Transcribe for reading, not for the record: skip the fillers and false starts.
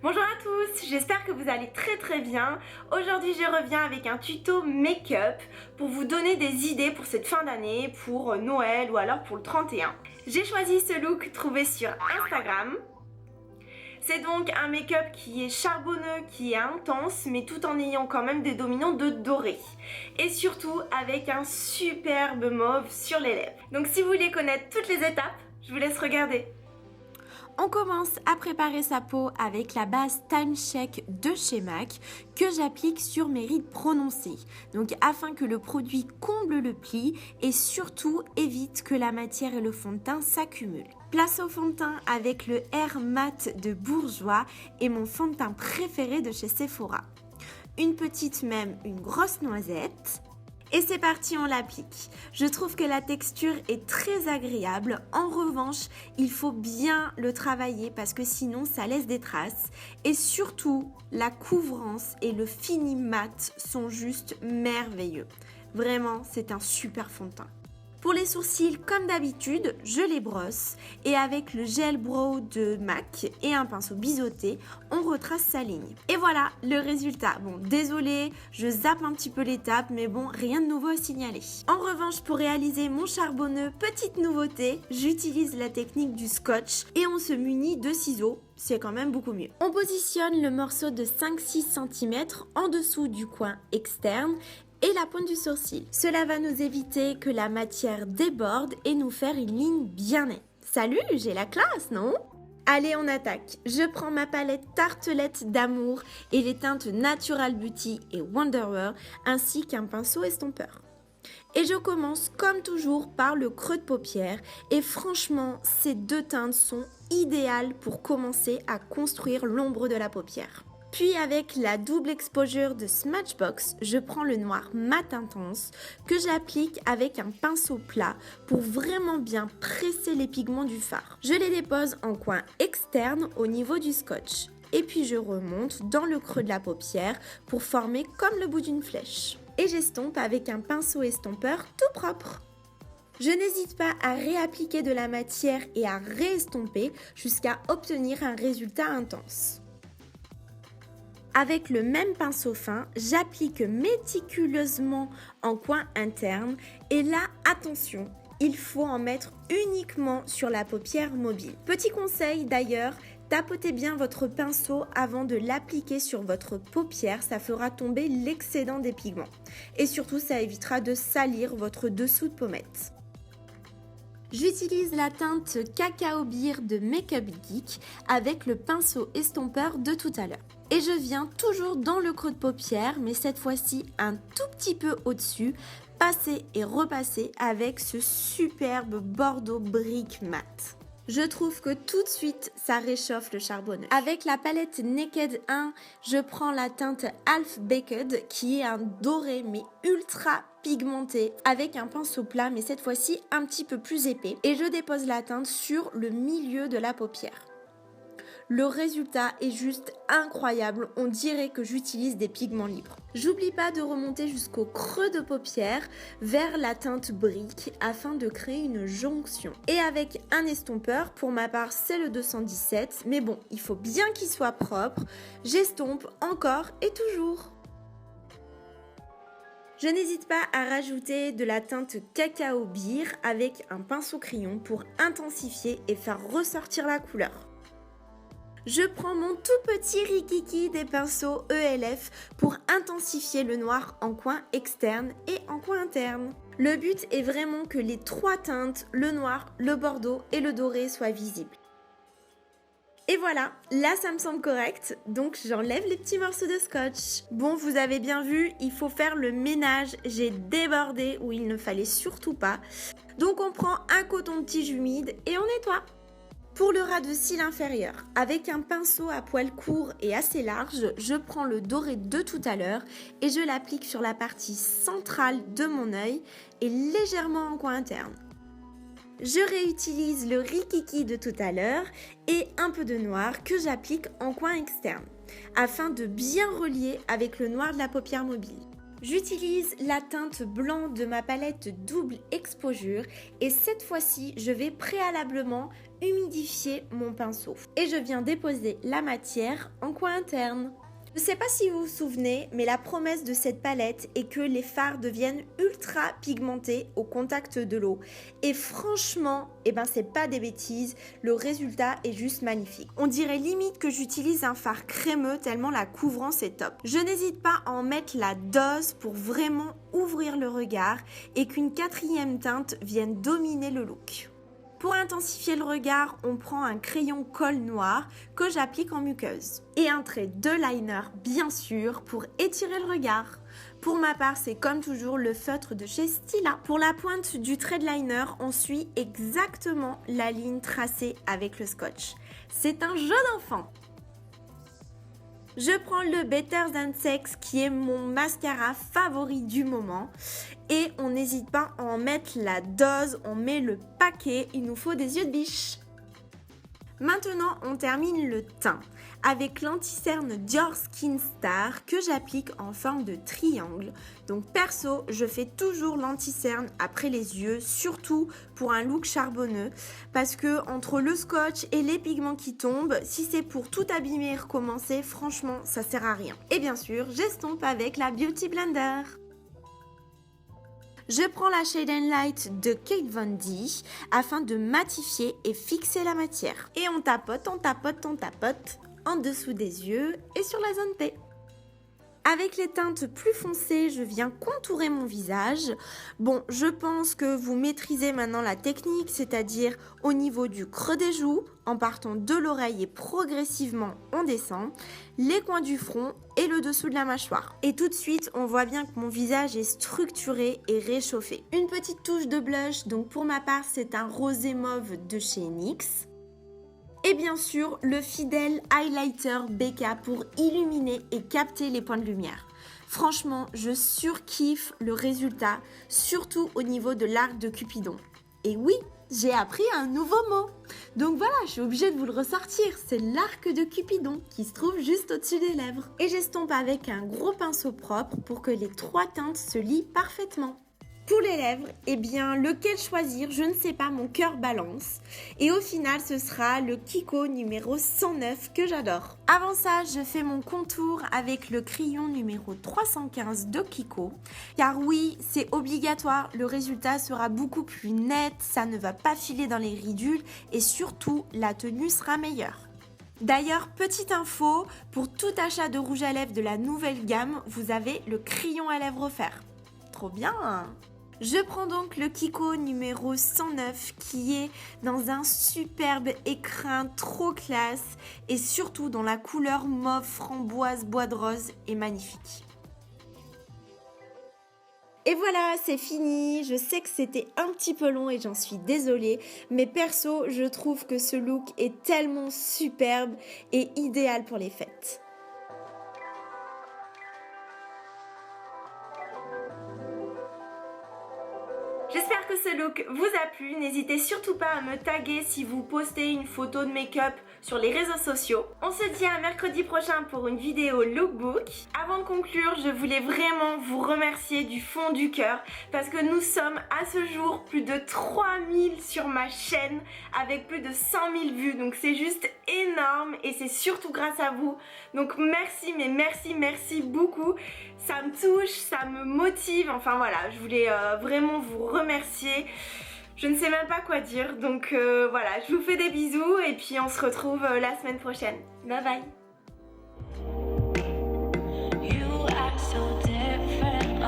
Bonjour à tous, j'espère que vous allez très bien. Aujourd'hui je reviens avec un tuto make-up pour vous donner des idées pour cette fin d'année, pour Noël ou alors pour le 31. J'ai choisi ce look trouvé sur Instagram. C'est donc un make-up qui est charbonneux, qui est intense, mais tout en ayant quand même des dominants de doré. Et surtout avec un superbe mauve sur les lèvres. Donc si vous voulez connaître toutes les étapes, je vous laisse regarder. On commence à préparer sa peau avec la base Time Shake de chez MAC que j'applique sur mes rides prononcées. Donc afin que le produit comble le pli et surtout évite que la matière et le fond de teint s'accumulent. Place au fond de teint avec le Air Matte de Bourjois et mon fond de teint préféré de chez Sephora. Une petite même, une grosse noisette. Et c'est parti, on l'applique. Je trouve que la texture est très agréable. En revanche, il faut bien le travailler parce que sinon ça laisse des traces. Et surtout, la couvrance et le fini mat sont juste merveilleux. Vraiment, c'est un super fond de teint. Pour les sourcils, comme d'habitude, je les brosse et avec le gel brow de MAC et un pinceau biseauté, on retrace sa ligne. Et voilà le résultat. Bon, désolé, je zappe un petit peu l'étape, mais bon, rien de nouveau à signaler. En revanche, pour réaliser mon charbonneux, petite nouveauté, j'utilise la technique du scotch et on se munit de ciseaux. C'est quand même beaucoup mieux. On positionne le morceau de 5-6 cm en dessous du coin externe et la pointe du sourcil. Cela va nous éviter que la matière déborde et nous faire une ligne bien nette. Salut, j'ai la classe, non ? Allez, on attaque. Je prends ma palette Tartelette d'amour et les teintes Natural Beauty et Wonderwear ainsi qu'un pinceau estompeur. Et je commence comme toujours par le creux de paupière et franchement, ces deux teintes sont idéales pour commencer à construire l'ombre de la paupière. Puis avec la double exposure de Smashbox, je prends le noir mat intense que j'applique avec un pinceau plat pour vraiment bien presser les pigments du fard. Je les dépose en coin externe au niveau du scotch. Et puis je remonte dans le creux de la paupière pour former comme le bout d'une flèche. Et j'estompe avec un pinceau estompeur tout propre. Je n'hésite pas à réappliquer de la matière et à réestomper jusqu'à obtenir un résultat intense. Avec le même pinceau fin, j'applique méticuleusement en coin interne et là, attention, il faut en mettre uniquement sur la paupière mobile. Petit conseil d'ailleurs, tapotez bien votre pinceau avant de l'appliquer sur votre paupière, ça fera tomber l'excédent des pigments. Et surtout, ça évitera de salir votre dessous de pommette. J'utilise la teinte Cacao Beer de Makeup Geek avec le pinceau estompeur de tout à l'heure. Et je viens toujours dans le creux de paupière, mais cette fois-ci un tout petit peu au-dessus, passer et repasser avec ce superbe bordeaux brique mat. Je trouve que tout de suite, ça réchauffe le charbonneux. Avec la palette Naked 1, je prends la teinte Half Baked qui est un doré mais ultra pigmenté avec un pinceau plat mais cette fois-ci un petit peu plus épais et je dépose la teinte sur le milieu de la paupière. Le résultat est juste incroyable, on dirait que j'utilise des pigments libres. J'oublie pas de remonter jusqu'au creux de paupière vers la teinte brique afin de créer une jonction. Et avec un estompeur, pour ma part c'est le 217, mais bon, il faut bien qu'il soit propre, j'estompe encore et toujours. Je n'hésite pas à rajouter de la teinte Cacao Beer avec un pinceau crayon pour intensifier et faire ressortir la couleur. Je prends mon tout petit rikiki des pinceaux ELF pour intensifier le noir en coin externe et en coin interne. Le but est vraiment que les trois teintes, le noir, le bordeaux et le doré soient visibles. Et voilà, là ça me semble correct, donc j'enlève les petits morceaux de scotch. Bon, vous avez bien vu, il faut faire le ménage, j'ai débordé où il ne fallait surtout pas. Donc on prend un coton-tige humide et on nettoie. Pour le ras de cils inférieur, avec un pinceau à poils courts et assez large, je prends le doré de tout à l'heure et je l'applique sur la partie centrale de mon œil et légèrement en coin interne. Je réutilise le rikiki de tout à l'heure et un peu de noir que j'applique en coin externe, afin de bien relier avec le noir de la paupière mobile. J'utilise la teinte blanc de ma palette double exposure et cette fois-ci, je vais préalablement humidifier mon pinceau. Et je viens déposer la matière en coin interne. Je ne sais pas si vous vous souvenez, mais la promesse de cette palette est que les fards deviennent ultra pigmentés au contact de l'eau. Et franchement, c'est pas des bêtises, le résultat est juste magnifique. On dirait limite que j'utilise un fard crémeux tellement la couvrance est top. Je n'hésite pas à en mettre la dose pour vraiment ouvrir le regard et qu'une 4e teinte vienne dominer le look. Pour intensifier le regard, on prend un crayon colle noir que j'applique en muqueuse. Et un trait de liner, bien sûr, pour étirer le regard. Pour ma part, c'est comme toujours le feutre de chez Stila. Pour la pointe du trait de liner, on suit exactement la ligne tracée avec le scotch. C'est un jeu d'enfant. Je prends le Better Than Sex qui est mon mascara favori du moment et on n'hésite pas à en mettre la dose, on met le paquet, il nous faut des yeux de biche. Maintenant, on termine le teint avec l'anti-cerne Dior Skin Star que j'applique en forme de triangle. Donc perso, je fais toujours l'anti-cerne après les yeux, surtout pour un look charbonneux, parce que entre le scotch et les pigments qui tombent, si c'est pour tout abîmer et recommencer, franchement, ça sert à rien. Et bien sûr, j'estompe avec la Beauty Blender. Je prends la Shade & Light de Kate Von D afin de matifier et fixer la matière. Et on tapote en dessous des yeux et sur la zone T. Avec les teintes plus foncées, je viens contourer mon visage. Bon, je pense que vous maîtrisez maintenant la technique, c'est-à-dire au niveau du creux des joues, en partant de l'oreille et progressivement on descend, les coins du front et le dessous de la mâchoire. Et tout de suite, on voit bien que mon visage est structuré et réchauffé. Une petite touche de blush, donc pour ma part, c'est un rosé mauve de chez NYX. Et bien sûr, le fidèle highlighter Becca pour illuminer et capter les points de lumière. Franchement, je surkiffe le résultat, surtout au niveau de l'arc de Cupidon. Et oui, j'ai appris un nouveau mot. Donc voilà, je suis obligée de vous le ressortir. C'est l'arc de Cupidon qui se trouve juste au-dessus des lèvres. Et j'estompe avec un gros pinceau propre pour que les 3 teintes se lient parfaitement. Pour les lèvres, lequel choisir, je ne sais pas, mon cœur balance. Et au final, ce sera le Kiko numéro 109 que j'adore. Avant ça, je fais mon contour avec le crayon numéro 315 de Kiko. Car oui, c'est obligatoire, le résultat sera beaucoup plus net, ça ne va pas filer dans les ridules et surtout, la tenue sera meilleure. D'ailleurs, petite info, pour tout achat de rouge à lèvres de la nouvelle gamme, vous avez le crayon à lèvres offert. Trop bien hein. Je prends donc le Kiko numéro 109 qui est dans un superbe écrin trop classe et surtout dans la couleur mauve framboise bois de rose est magnifique. Et voilà, c'est fini. Je sais que c'était un petit peu long et j'en suis désolée, mais perso, je trouve que ce look est tellement superbe et idéal pour les fêtes. J'espère que ce look vous a plu, n'hésitez surtout pas à me taguer si vous postez une photo de make-up sur les réseaux sociaux. On se dit à mercredi prochain pour une vidéo lookbook. Avant de conclure, je voulais vraiment vous remercier du fond du cœur parce que nous sommes à ce jour plus de 3000 sur ma chaîne avec plus de 100 000 vues, donc c'est juste énorme et c'est surtout grâce à vous. Donc merci, mais merci beaucoup. Ça me touche, ça me motive, enfin voilà, je voulais vraiment vous remercier. Je ne sais même pas quoi dire, donc voilà, je vous fais des bisous et puis on se retrouve la semaine prochaine. Bye bye. You are so different,